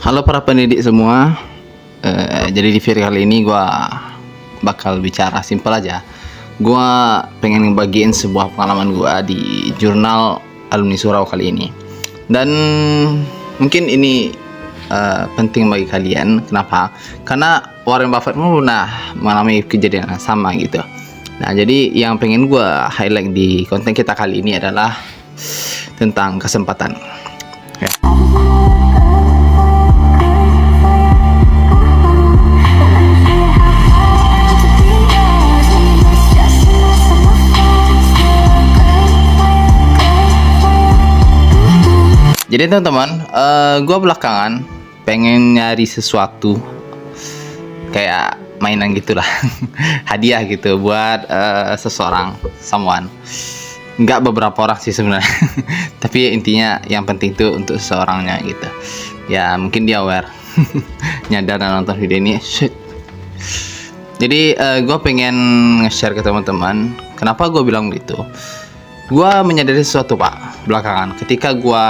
Halo para pendidik semua. Jadi di video kali ini gue bakal bicara simpel aja. Gue pengen ngebagiin sebuah pengalaman gue di jurnal alumni Surau kali ini. Dan mungkin ini penting bagi kalian. Kenapa? Karena Warren Buffett pernah mengalami kejadian yang sama gitu. Nah, jadi yang pengen gue highlight di konten kita kali ini adalah tentang kesempatan. Ya. Jadi teman-teman, gue belakangan pengen nyari sesuatu kayak mainan gitulah, hadiah gitu buat seseorang, someone. Nggak beberapa orang sih sebenarnya, tapi intinya yang penting tuh untuk seseorangnya gitu. Ya mungkin dia aware, nyadar dan nonton video ini. Shit. Jadi gue pengen nge-share ke teman-teman. Kenapa gue bilang gitu? Gue menyadari sesuatu pak belakangan ketika gue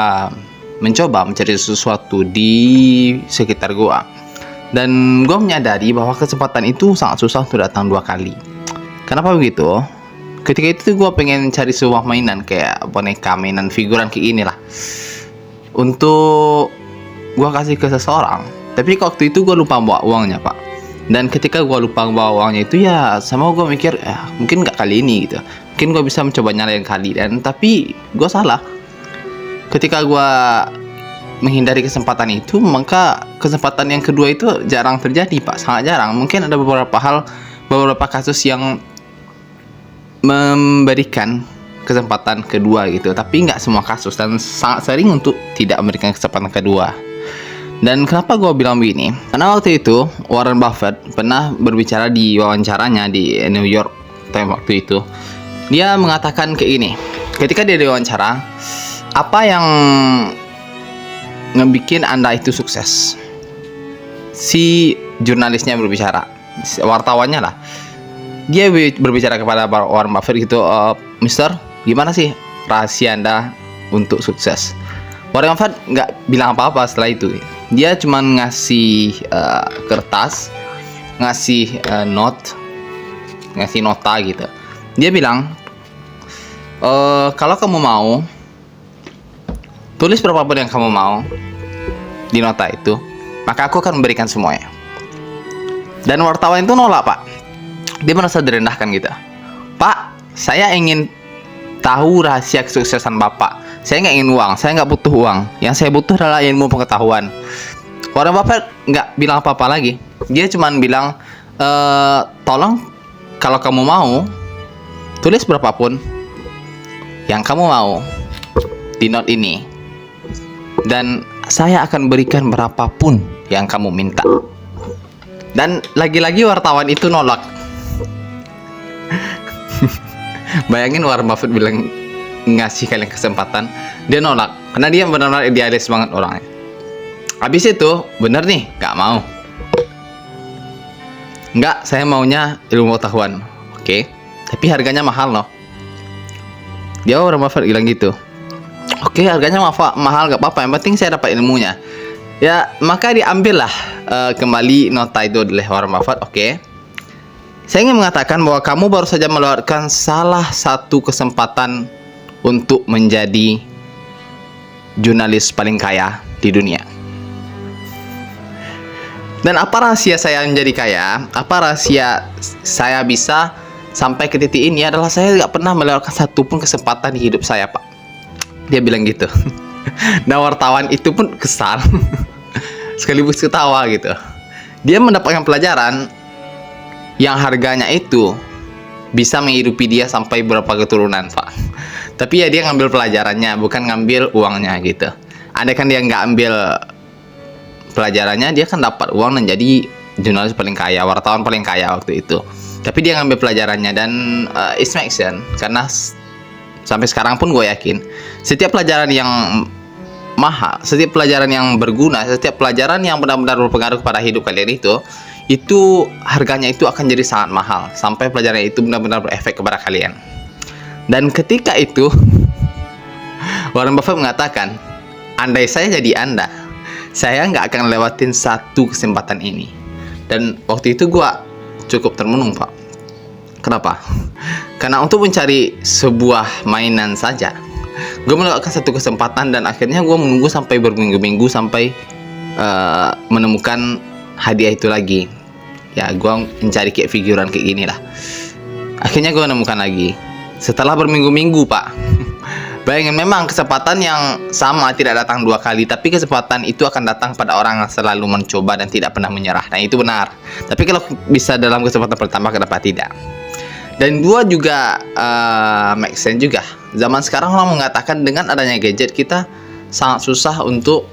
mencoba mencari sesuatu di sekitar gua, dan gua menyadari bahwa kesempatan itu sangat susah untuk datang dua kali. Kenapa begitu? Ketika itu gua pengen cari sebuah mainan kayak boneka, mainan figuran kayak inilah, untuk gua kasih ke seseorang. Tapi waktu itu gua lupa bawa uangnya pak. Dan ketika gua lupa bawa uangnya itu, ya sama gua mikir mungkin nggak kali ini gitu. Mungkin gua bisa mencobanya lain kali, dan tapi gua salah. Ketika gue menghindari kesempatan itu, maka kesempatan yang kedua itu jarang terjadi pak, sangat jarang. Mungkin ada beberapa kasus yang memberikan kesempatan kedua gitu, tapi nggak semua kasus, dan sangat sering untuk tidak memberikan kesempatan kedua. Dan kenapa gue bilang begini? Karena waktu itu Warren Buffett pernah berbicara di wawancaranya di New York Times waktu itu. Dia mengatakan kayak gini, ketika dia diwawancara, apa yang ngebikin Anda itu sukses? Si jurnalisnya berbicara, wartawannya lah. Dia berbicara kepada Warren Buffett gitu, Mister, gimana sih rahasia Anda untuk sukses? Warren Buffett nggak bilang apa-apa setelah itu. Dia cuma ngasih kertas, ngasih nota gitu. Dia bilang, kalau kamu mau, tulis berapapun yang kamu mau di nota itu, maka aku akan memberikan semuanya. Dan wartawan itu nolak pak. Dia merasa direndahkan gitu. Pak, saya ingin tahu rahasia kesuksesan bapak. Saya nggak ingin uang, saya nggak butuh uang. Yang saya butuh adalah ilmu pengetahuan. Warren Buffett nggak bilang apa-apa lagi. Dia cuma bilang, tolong kalau kamu mau, tulis berapapun yang kamu mau di note ini, dan saya akan berikan berapapun yang kamu minta. Dan lagi-lagi wartawan itu nolak. Bayangin Warren Buffett bilang ngasih kalian kesempatan, dia nolak karena dia benar-benar idealis banget orangnya. Habis itu bener nih, gak mau. Enggak, saya maunya ilmu pengetahuan. Oke, tapi harganya mahal loh. Dia Warren Buffett bilang gitu. Oke, harganya mahal gak apa-apa, yang penting saya dapat ilmunya. Ya, maka diambillah kembali nota itu oleh Warren Buffett. Oke, saya ingin mengatakan bahwa kamu baru saja melewatkan salah satu kesempatan untuk menjadi jurnalis paling kaya di dunia. Dan apa rahasia saya menjadi kaya? Apa rahasia saya bisa sampai ke titik ini adalah saya gak pernah melewatkan satupun kesempatan di hidup saya pak. Dia bilang gitu. Nah, wartawan itu pun kesal sekaligus ketawa gitu. Dia mendapatkan pelajaran yang harganya itu bisa menghidupi dia sampai berapa keturunan pak. Tapi ya dia ngambil pelajarannya, bukan ngambil uangnya gitu. Andai kan dia nggak ambil pelajarannya, dia kan dapat uang dan jadi jurnalis paling kaya, wartawan paling kaya waktu itu. Tapi dia ngambil pelajarannya, dan it makes sense. Karena sampai sekarang pun gue yakin setiap pelajaran yang mahal, setiap pelajaran yang berguna, setiap pelajaran yang benar-benar berpengaruh kepada hidup kalian itu harganya itu akan jadi sangat mahal sampai pelajaran itu benar-benar berefek kepada kalian. Dan ketika itu Warren Buffett mengatakan, andai saya jadi Anda, saya nggak akan lewatin satu kesempatan ini. Dan waktu itu gue cukup termenung, Pak. Kenapa? Karena untuk mencari sebuah mainan saja, gue melewatkan satu kesempatan dan akhirnya gue menunggu sampai berminggu-minggu sampai menemukan hadiah itu lagi. Ya, gue mencari kayak figuran kayak gini lah. Akhirnya gue menemukan lagi setelah berminggu-minggu, Pak. Bayangin, memang kesempatan yang sama tidak datang dua kali, tapi kesempatan itu akan datang pada orang yang selalu mencoba dan tidak pernah menyerah. Nah, itu benar. Tapi kalau bisa dalam kesempatan pertama, kenapa tidak? Dan dua juga make sense juga. Zaman sekarang orang mengatakan dengan adanya gadget kita sangat susah untuk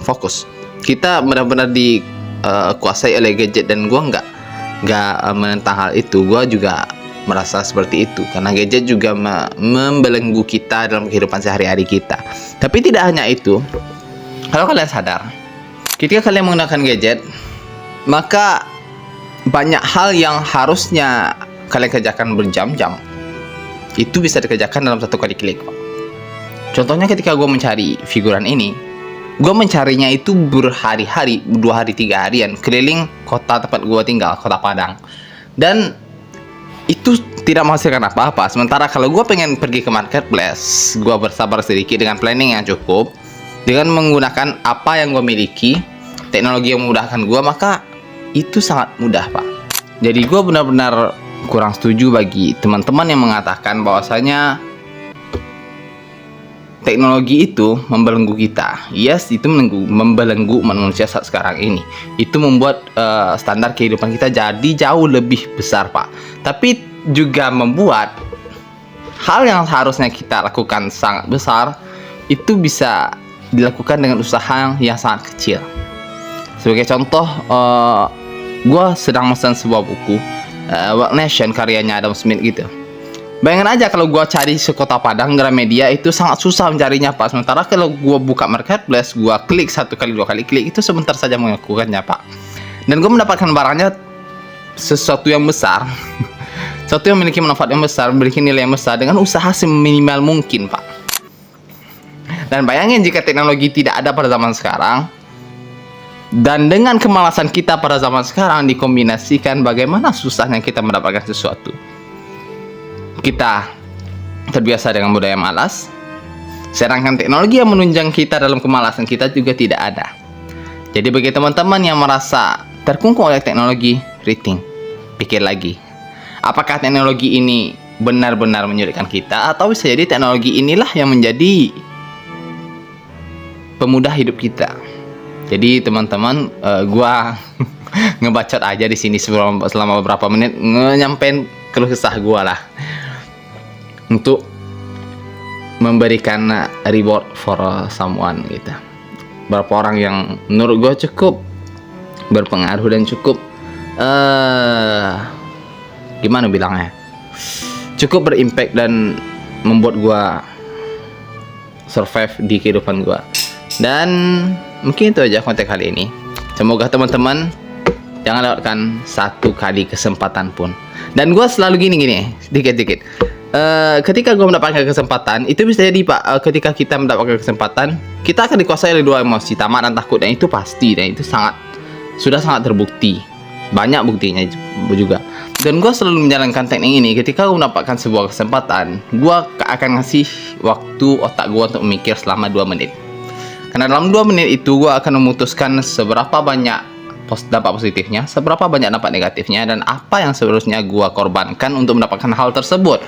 fokus. Kita benar-benar dikuasai oleh gadget, dan gua nggak menentang hal itu. Gua juga merasa seperti itu karena gadget juga membelenggu kita dalam kehidupan sehari-hari kita. Tapi tidak hanya itu. Kalau kalian sadar, ketika kalian menggunakan gadget, maka banyak hal yang harusnya kalian kerjakan berjam-jam itu bisa dikerjakan dalam satu kali klik. Contohnya ketika gue mencari figuran ini, gue mencarinya itu berhari-hari, 2 hari 3 harian keliling kota tempat gue tinggal, kota Padang, dan itu tidak menghasilkan apa-apa. Sementara kalau gue pengen pergi ke marketplace, gue bersabar sedikit dengan planning yang cukup, dengan menggunakan apa yang gue miliki, teknologi yang memudahkan gue, maka itu sangat mudah, Pak. Jadi gue benar-benar kurang setuju bagi teman-teman yang mengatakan bahwasanya teknologi itu membelenggu kita. Yes, itu membelenggu manusia saat sekarang ini. Itu membuat standar kehidupan kita jadi jauh lebih besar, Pak. Tapi juga membuat hal yang seharusnya kita lakukan sangat besar itu bisa dilakukan dengan usaha yang sangat kecil. Sebagai contoh, gue sedang memesan sebuah buku World Nation karyanya Adam Smith gitu. Bayangin aja kalau gue cari di kota Padang, Gramedia itu sangat susah mencarinya, Pak. Sementara kalau gue buka marketplace, gue klik 1 kali 2 kali klik, itu sebentar saja melakukannya, Pak. Dan gue mendapatkan barangnya sesuatu yang besar, sesuatu yang memiliki manfaat yang besar, memiliki nilai yang besar dengan usaha seminimal mungkin, Pak. Dan bayangin jika teknologi tidak ada pada zaman sekarang, dan dengan kemalasan kita pada zaman sekarang dikombinasikan bagaimana susahnya kita mendapatkan sesuatu. Kita terbiasa dengan budaya malas, sedangkan teknologi yang menunjang kita dalam kemalasan kita juga tidak ada. Jadi bagi teman-teman yang merasa terkungkung oleh teknologi, pikir lagi. Apakah teknologi ini benar-benar menyulitkan kita, atau bisa jadi teknologi inilah yang menjadi pemudah hidup kita. Jadi teman-teman, gua ngebacot aja di sini selama beberapa menit, nyampein keluh kesah gua lah, untuk memberikan reward for someone gitu. Beberapa orang yang menurut gue cukup berpengaruh dan cukup gimana bilangnya, cukup berimpact dan membuat gue survive di kehidupan gue. Dan mungkin itu aja konten kali ini. Semoga teman-teman jangan lewatkan satu kali kesempatan pun. Dan gue selalu gini dikit-dikit. Ketika gue mendapatkan kesempatan, itu bisa jadi, Pak, ketika kita mendapatkan kesempatan, kita akan dikuasai oleh 2 emosi, tamak dan takut. Dan itu pasti, dan itu sudah sangat terbukti. Banyak buktinya juga. Dan gue selalu menjalankan teknik ini. Ketika gue mendapatkan sebuah kesempatan, gue akan ngasih waktu otak gue untuk memikir selama 2 menit. Karena dalam 2 menit itu gue akan memutuskan seberapa banyak dampak positifnya, seberapa banyak dampak negatifnya, dan apa yang seharusnya gue korbankan untuk mendapatkan hal tersebut.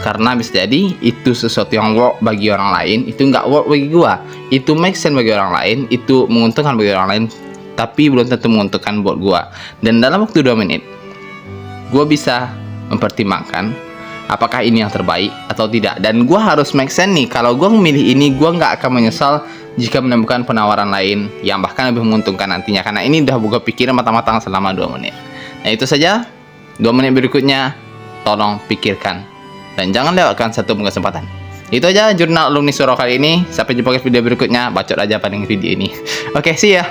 Karena bisa jadi itu sesuatu yang work bagi orang lain, itu nggak work bagi gue. Itu make sense bagi orang lain, itu menguntungkan bagi orang lain, tapi belum tentu menguntungkan buat gue. Dan dalam waktu 2 menit, gue bisa mempertimbangkan apakah ini yang terbaik atau tidak. Dan gue harus make sense nih, kalau gue memilih ini, gue nggak akan menyesal jika menemukan penawaran lain yang bahkan lebih menguntungkan nantinya. Karena ini udah gue pikirin matang-matang selama 2 menit. Nah itu saja. 2 menit berikutnya, tolong pikirkan dan jangan lewatkan satu kesempatan. Itu aja jurnal alumni Suro kali ini. Sampai jumpa di video berikutnya. Bacot aja pada video ini. Oke, see ya.